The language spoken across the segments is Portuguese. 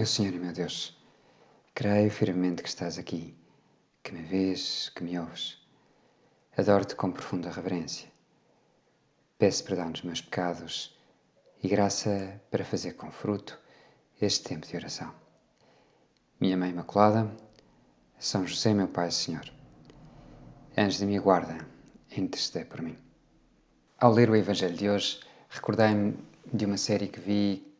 Meu Senhor e meu Deus, creio firmemente que estás aqui, que me vês, que me ouves. Adoro-te com profunda reverência. Peço perdão dos meus pecados e graça para fazer com fruto este tempo de oração. Minha Mãe Imaculada, São José, meu Pai e Senhor, anjos de minha guarda, intercedei por mim. Ao ler o Evangelho de hoje, recordei-me de uma série que vi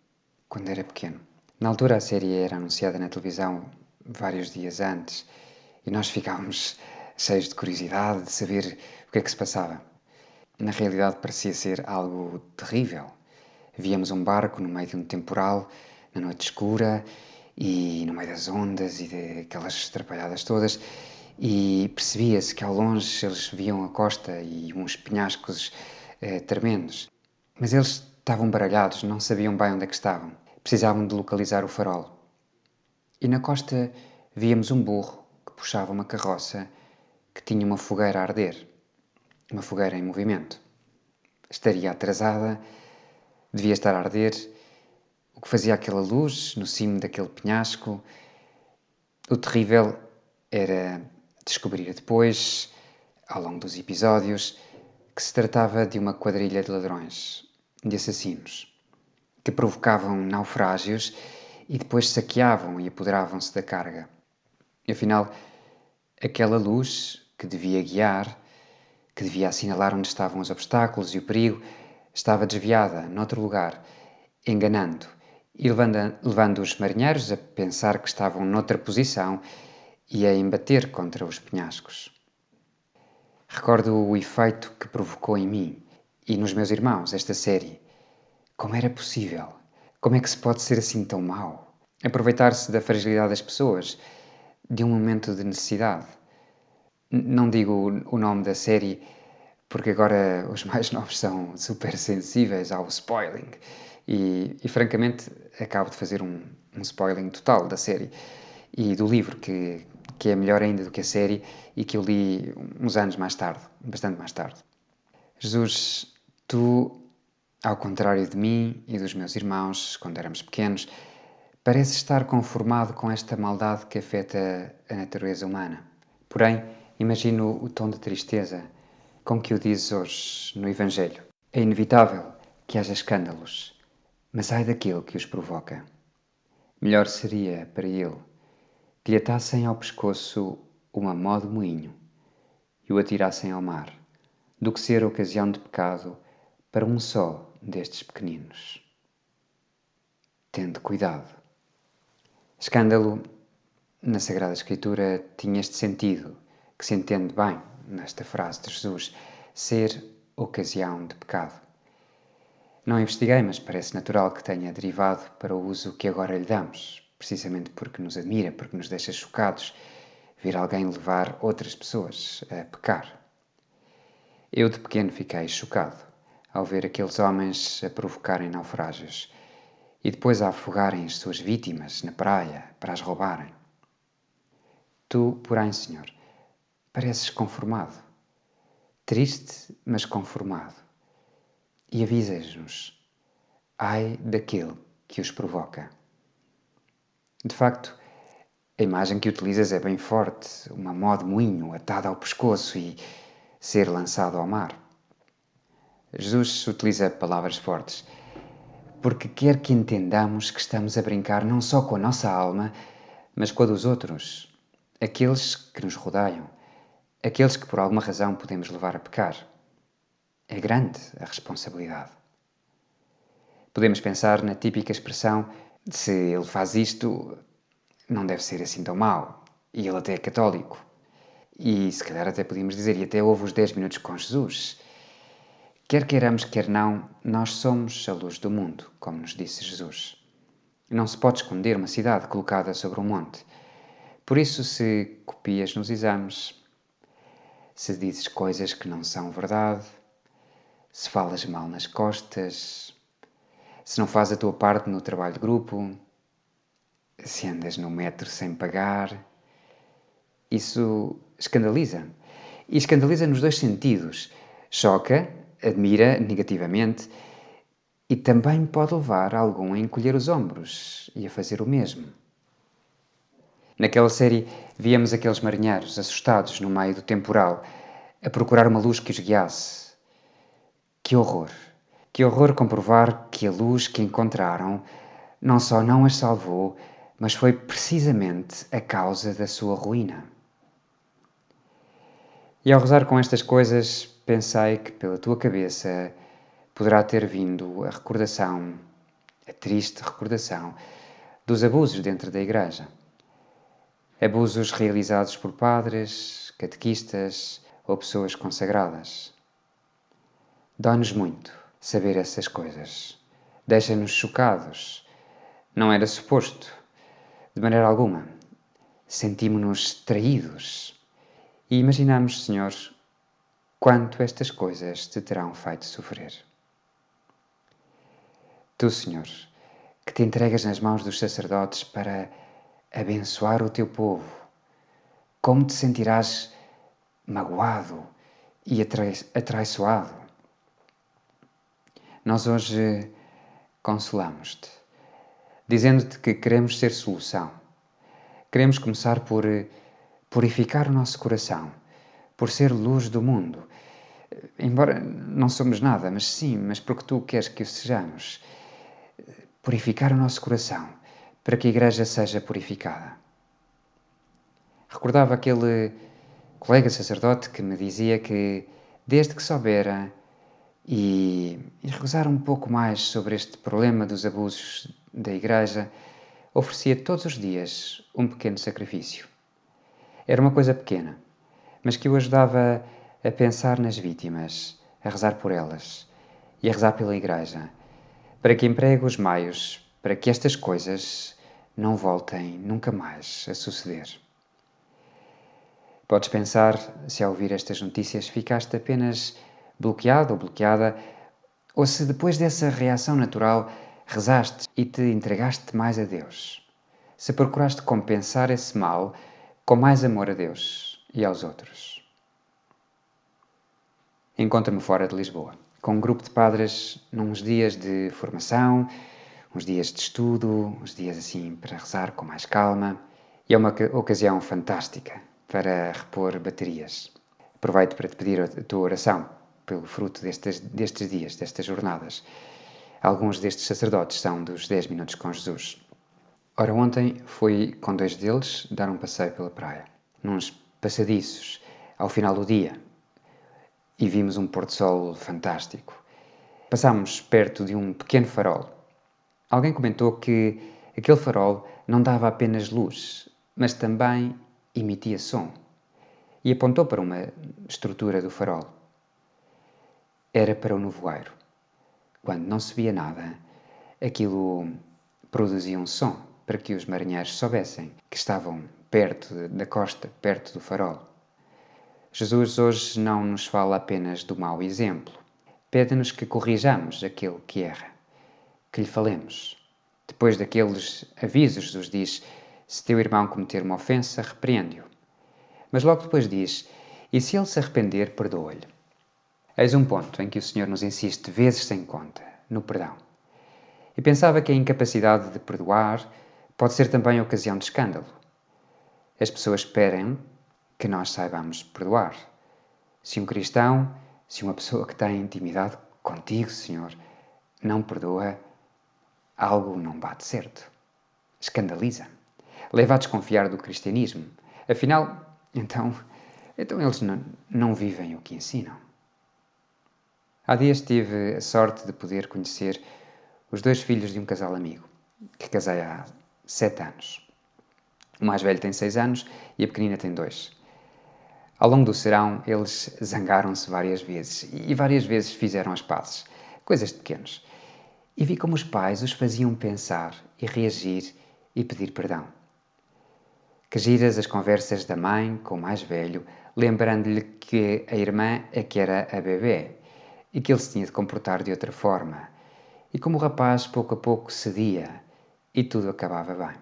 quando era pequeno. Na altura a série era anunciada na televisão vários dias antes e nós ficávamos cheios de curiosidade de saber o que é que se passava. Na realidade parecia ser algo terrível. Víamos um barco no meio de um temporal, na noite escura e no meio das ondas e daquelas atrapalhadas todas, e percebia-se que ao longe eles viam a costa e uns penhascos tremendos. Mas eles estavam baralhados, não sabiam bem onde é que estavam. Precisavam de localizar o farol. E na costa víamos um burro que puxava uma carroça que tinha uma fogueira a arder. Uma fogueira em movimento. Estaria atrasada, devia estar a arder. O que fazia aquela luz no cimo daquele penhasco? O terrível era descobrir depois, ao longo dos episódios, que se tratava de uma quadrilha de ladrões, de assassinos, que provocavam naufrágios e depois saqueavam e apoderavam-se da carga. E afinal, aquela luz que devia guiar, que devia assinalar onde estavam os obstáculos e o perigo, estava desviada noutro lugar, enganando e levando os marinheiros a pensar que estavam noutra posição e a embater contra os penhascos. Recordo o efeito que provocou em mim e nos meus irmãos esta série. Como era possível? Como é que se pode ser assim tão mau? Aproveitar-se da fragilidade das pessoas, de um momento de necessidade. Não digo o nome da série porque agora os mais novos são super sensíveis ao spoiling e francamente acabo de fazer um spoiling total da série e do livro que é melhor ainda do que a série e que eu li uns anos mais tarde, bastante mais tarde. Jesus, tu, ao contrário de mim e dos meus irmãos, quando éramos pequenos, pareces estar conformado com esta maldade que afeta a natureza humana. Porém, imagino o tom de tristeza com que o dizes hoje no Evangelho. É inevitável que haja escândalos, mas ai daquele que os provoca. Melhor seria para ele que lhe atassem ao pescoço uma mó de moinho e o atirassem ao mar, do que ser ocasião de pecado para um só destes pequeninos. Tende cuidado. Escândalo, na Sagrada Escritura, tinha este sentido, que se entende bem nesta frase de Jesus, ser ocasião de pecado. Não investiguei, mas parece natural que tenha derivado para o uso que agora lhe damos, precisamente porque nos admira, porque nos deixa chocados ver alguém levar outras pessoas a pecar. Eu de pequeno fiquei chocado ao ver aqueles homens a provocarem naufrágios e depois a afogarem as suas vítimas na praia para as roubarem. Tu, porém, Senhor, pareces conformado, triste, mas conformado, e avisas-nos, ai daquele que os provoca. De facto, a imagem que utilizas é bem forte, uma mó de moinho atada ao pescoço e ser lançado ao mar. Jesus utiliza palavras fortes, porque quer que entendamos que estamos a brincar não só com a nossa alma, mas com a dos outros, aqueles que nos rodeiam, aqueles que por alguma razão podemos levar a pecar. É grande a responsabilidade. Podemos pensar na típica expressão de se ele faz isto, não deve ser assim tão mau, e ele até é católico. E se calhar até podíamos dizer, e até houve os 10 minutos com Jesus. Quer queiramos, quer não, nós somos a luz do mundo, como nos disse Jesus. Não se pode esconder uma cidade colocada sobre um monte. Por isso, se copias nos exames, se dizes coisas que não são verdade, se falas mal nas costas, se não fazes a tua parte no trabalho de grupo, se andas no metro sem pagar, isso escandaliza. E escandaliza nos dois sentidos. Choca, admira negativamente E também pode levar algum a encolher os ombros e a fazer o mesmo. Naquela série, víamos aqueles marinheiros assustados no meio do temporal, a procurar uma luz que os guiasse. Que horror! Que horror comprovar que a luz que encontraram não só não as salvou, mas foi precisamente a causa da sua ruína. E ao rezar com estas coisas, pensei que pela tua cabeça poderá ter vindo a recordação, a triste recordação, dos abusos dentro da Igreja. Abusos realizados por padres, catequistas ou pessoas consagradas. Dói-nos muito saber essas coisas. Deixa-nos chocados. Não era suposto, de maneira alguma. Sentimos-nos traídos. E imaginamos, Senhor, quanto estas coisas te terão feito sofrer. Tu, Senhor, que te entregas nas mãos dos sacerdotes para abençoar o teu povo, como te sentirás magoado e atraiçoado? Nós hoje consolamos-te, dizendo-te que queremos ser solução. Queremos começar por purificar o nosso coração, por ser luz do mundo. Embora não somos nada, mas porque tu queres que o sejamos. Purificar o nosso coração, para que a Igreja seja purificada. Recordava aquele colega sacerdote que me dizia que, desde que soubera e rezar um pouco mais sobre este problema dos abusos da Igreja, oferecia todos os dias um pequeno sacrifício. Era uma coisa pequena, mas que o ajudava a pensar nas vítimas, a rezar por elas e a rezar pela Igreja, para que empregue os meios para que estas coisas não voltem nunca mais a suceder. Podes pensar se ao ouvir estas notícias ficaste apenas bloqueado ou bloqueada, ou se depois dessa reação natural rezaste e te entregaste mais a Deus. Se procuraste compensar esse mal com mais amor a Deus e aos outros. Encontro-me fora de Lisboa, com um grupo de padres nos dias de formação, uns dias de estudo, uns dias assim para rezar com mais calma. E é uma ocasião fantástica para repor baterias. Aproveito para te pedir a tua oração pelo fruto destes dias, destas jornadas. Alguns destes sacerdotes são dos 10 minutos com Jesus. Ora, ontem fui com 2 deles dar um passeio pela praia, nos passadiços, ao final do dia, e vimos um pôr-do-sol fantástico. Passámos perto de um pequeno farol. Alguém comentou que aquele farol não dava apenas luz, mas também emitia som, e apontou para uma estrutura do farol. Era para o nevoeiro. Quando não se via nada, aquilo produzia um som para que os marinheiros soubessem que estavam perto da costa, perto do farol. Jesus hoje não nos fala apenas do mau exemplo. Pede-nos que corrijamos aquele que erra, que lhe falemos. Depois daqueles avisos, Jesus diz: se teu irmão cometer uma ofensa, repreende-o. Mas logo depois diz: e se ele se arrepender, perdoa-lhe. Eis um ponto em que o Senhor nos insiste vezes sem conta, no perdão. E pensava que a incapacidade de perdoar pode ser também ocasião de escândalo. As pessoas esperam que nós saibamos perdoar. Se um cristão, se uma pessoa que tem intimidade contigo, Senhor, não perdoa, algo não bate certo. Escandaliza. Leva a desconfiar do cristianismo. Afinal, então eles não vivem o que ensinam. Há dias tive a sorte de poder conhecer os 2 filhos de um casal amigo, que casei há 7 anos. O mais velho tem 6 anos e a pequenina tem 2. Ao longo do serão, eles zangaram-se várias vezes e várias vezes fizeram as pazes, coisas de pequenos. E vi como os pais os faziam pensar e reagir e pedir perdão. Que giras as conversas da mãe com o mais velho, lembrando-lhe que a irmã é que era a bebê e que ele se tinha de comportar de outra forma. E como o rapaz pouco a pouco cedia e tudo acabava bem.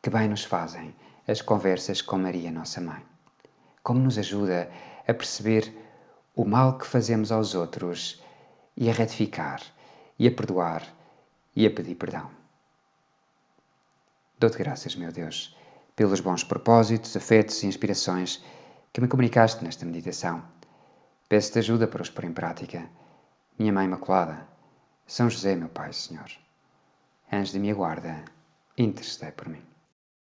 Que bem nos fazem as conversas com Maria, nossa mãe. Como nos ajuda a perceber o mal que fazemos aos outros e a retificar, e a perdoar, e a pedir perdão. Dou-te graças, meu Deus, pelos bons propósitos, afetos e inspirações que me comunicaste nesta meditação. Peço-te ajuda para os pôr em prática. Minha Mãe Imaculada, São José, meu Pai, Senhor, anjo de minha guarda, intercedei por mim.